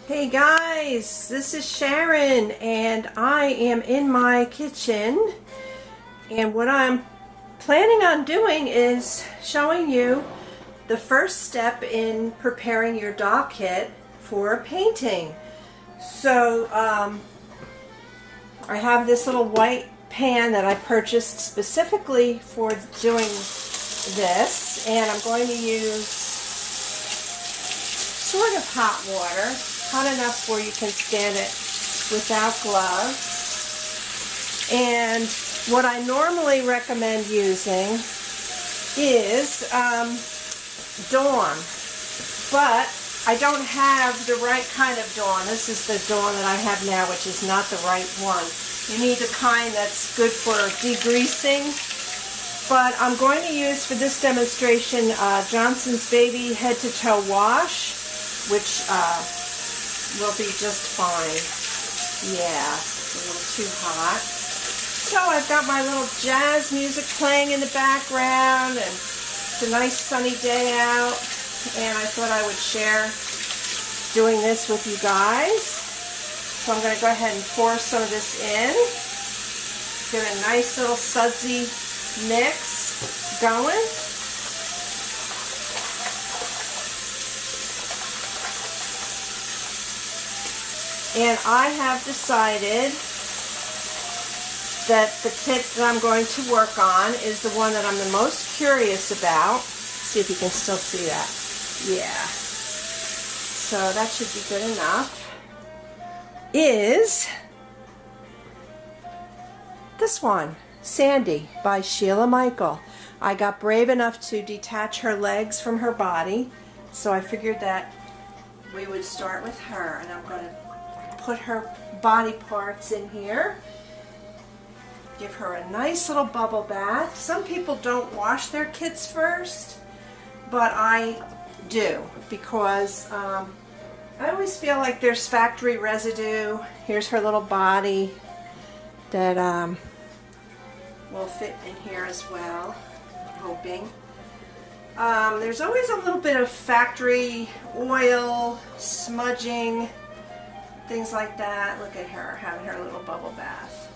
Hey guys, this is Sharon and I am in my kitchen, and what I'm planning on doing is showing you the first step in preparing your doll kit for painting. So I have this little white pan that I purchased specifically for doing this, and I'm going to use sort of hot water. Hot enough where you can stand it without gloves. And what I normally recommend using is Dawn, but I don't have the right kind of Dawn. This is the Dawn that I have now, which is not the right one. You need the kind that's good for degreasing. But I'm going to use for this demonstration Johnson's Baby Head to Toe Wash, which will be just fine. Yeah, it's a little too hot. So I've got my little jazz music playing in the background, and it's a nice sunny day out, and I thought I would share doing this with you guys. So I'm going to go ahead and pour some of this in. Get a nice little sudsy mix going. And I have decided that the kit that I'm going to work on is the one that I'm the most curious about. Let's see if you can still see that. Yeah. So that should be good enough. Is this one, Sandy by Sheila Michael. I got brave enough to detach her legs from her body, so I figured that we would start with her, and I'm going to put her body parts in here. Give her a nice little bubble bath. Some people don't wash their kits first, but I do, because I always feel like there's factory residue. Here's her little body that will fit in here as well, I'm hoping. There's always a little bit of factory oil, smudging, things like that. Look at her having her little bubble bath.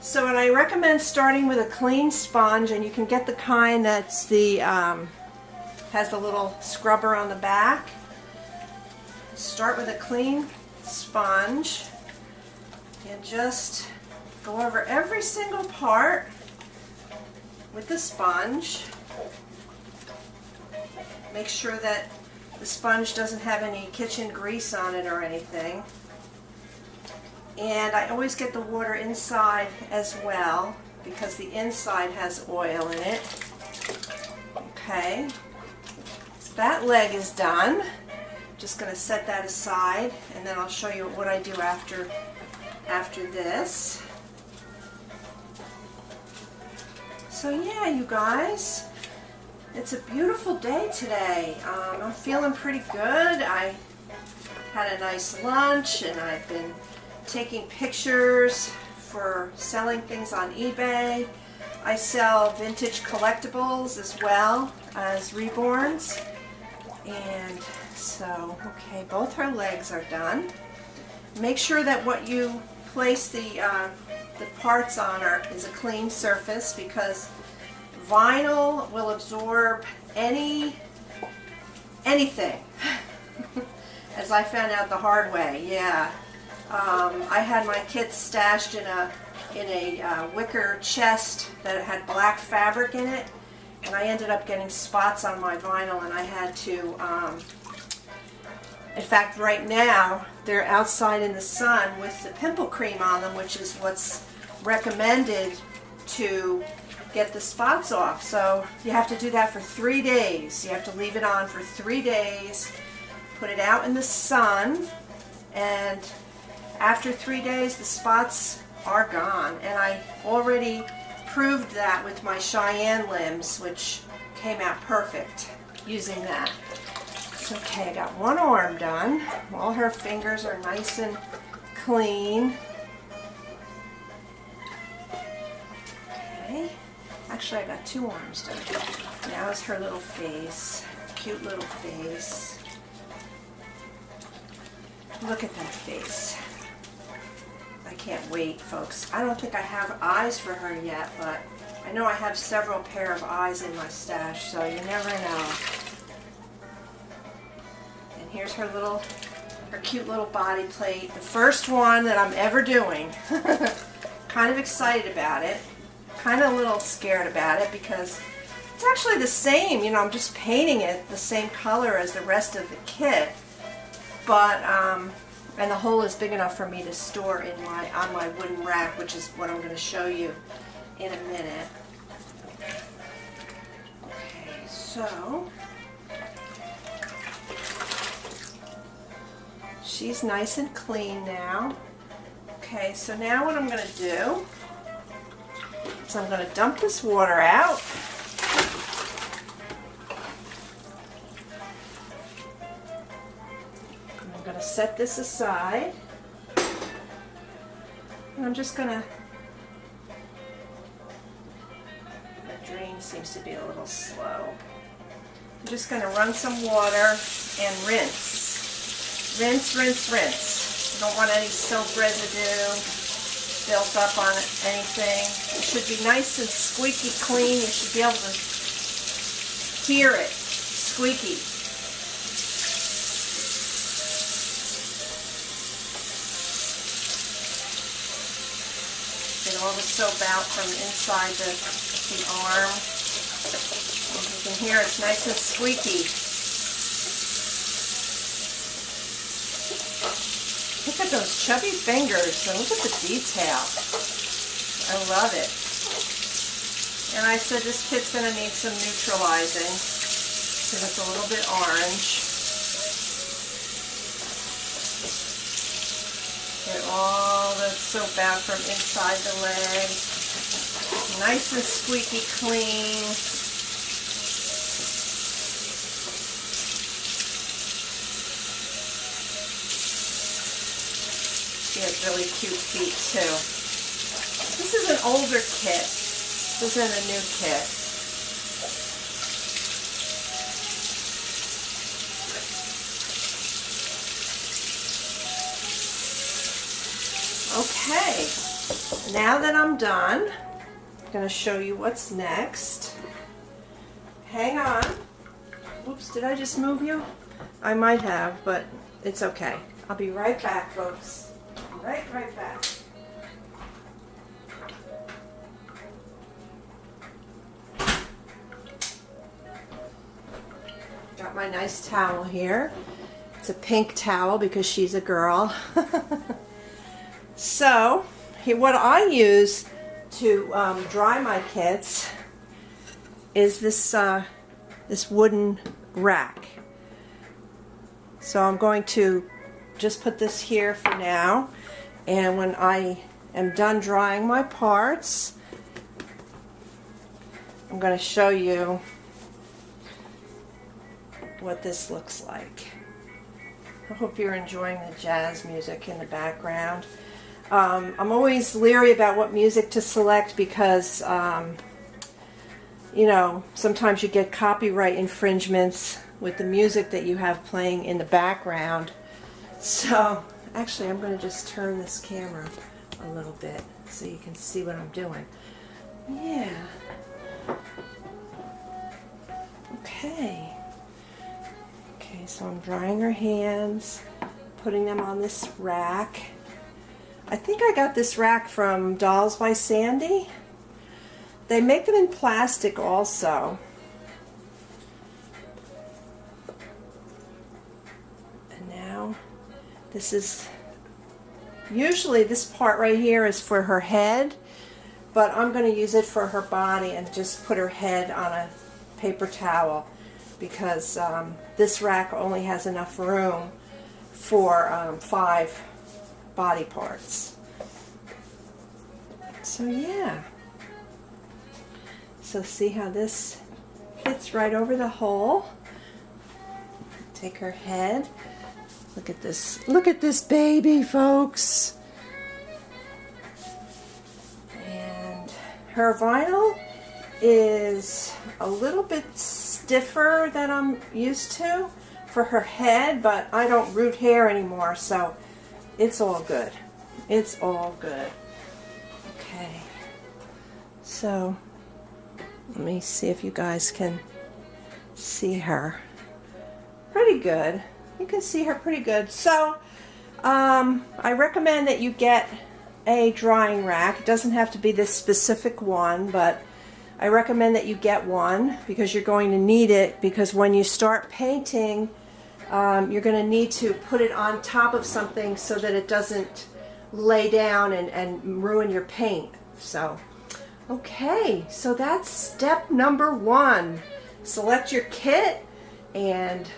So, and I recommend starting with a clean sponge, and you can get the kind that's the has the little scrubber on the back. Start with a clean sponge and just go over every single part with the sponge. Make sure that the sponge doesn't have any kitchen grease on it or anything. And I always get the water inside as well, because the inside has oil in it. Okay, so that leg is done. Just going to set that aside, and then I'll show you what I do after this. So yeah, you guys, it's a beautiful day today. I'm feeling pretty good. I had a nice lunch, and I've been taking pictures for selling things on eBay. I sell vintage collectibles as well as Reborns. And so, okay, both her legs are done. Make sure that what you place the parts on is a clean surface, because vinyl will absorb anything. As I found out the hard way, yeah. I had my kits stashed in a wicker chest that had black fabric in it, and I ended up getting spots on my vinyl, and I had to, in fact, right now they're outside in the sun with the pimple cream on them, which is what's recommended to get the spots off. So you have to do that for 3 days. You have to leave it on for 3 days, put it out in the sun, and after 3 days the spots are gone. And I already proved that with my Cheyenne limbs, which came out perfect using that. So, okay, I got one arm done. All her fingers are nice and clean. Okay, actually I got 2 arms done. Now is her little face, cute little face. Look at that face. I can't wait, folks. I don't think I have eyes for her yet, but I know I have several pair of eyes in my stash, so you never know. And here's her cute little body plate. The first one that I'm ever doing. Kind of excited about it. Kind of a little scared about it because it's actually the same. You know, I'm just painting it the same color as the rest of the kit. But, and the hole is big enough for me to store on my wooden rack, which is what I'm going to show you in a minute. Okay, so she's nice and clean now. Okay, so now what I'm going to do is I'm going to dump this water out. I'm going to set this aside. And I'm just going to, the drain seems to be a little slow. I'm just going to run some water and rinse. Rinse, rinse, rinse. You don't want any soap residue built up on anything. It should be nice and squeaky clean. You should be able to hear it squeaky. Get all the soap out from inside the arm. As you can hear, it's nice and squeaky. Look at those chubby fingers and look at the detail. I love it. And I said this kit's going to need some neutralizing because it's a little bit orange. Get all the soap out from inside the leg. Nice and squeaky clean. She has really cute feet too. This is an older kit. This isn't a new kit. Okay, now that I'm done, I'm going to show you what's next. Hang on. Oops, did I just move you? I might have, but it's okay. I'll be right back, folks. Right back. Got my nice towel here. It's a pink towel because she's a girl. So, what I use to dry my kits is this this wooden rack. So I'm going to just put this here for now, and when I am done drying my parts, I'm going to show you what this looks like. I hope you're enjoying the jazz music in the background. I'm always leery about what music to select because you know, sometimes you get copyright infringements with the music that you have playing in the background. So actually I'm going to just turn this camera a little bit so you can see what I'm doing. Yeah. Okay. Okay, so I'm drying her hands, putting them on this rack. I think I got this rack from Dolls by Sandy. They make them in plastic also. And now this is, usually this part right here is for her head, but I'm going to use it for her body and just put her head on a paper towel because this rack only has enough room for 5 body parts. So yeah. So see how this fits right over the hole. Take her head. Look at this. Look at this baby, folks. And her vinyl is a little bit stiffer than I'm used to for her head, but I don't root hair anymore, so it's all good. It's all good. Okay. So, let me see if you guys can see her. Pretty good. You can see her pretty good. So, I recommend that you get a drying rack. It doesn't have to be this specific one, but I recommend that you get one because you're going to need it, because when you start painting, you're going to need to put it on top of something so that it doesn't lay down and ruin your paint. So, okay, so that's step number 1. Select your kit and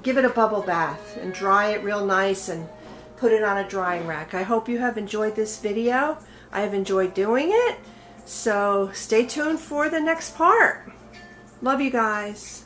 give it a bubble bath and dry it real nice and put it on a drying rack. I hope you have enjoyed this video. I have enjoyed doing it. So stay tuned for the next part. Love you guys.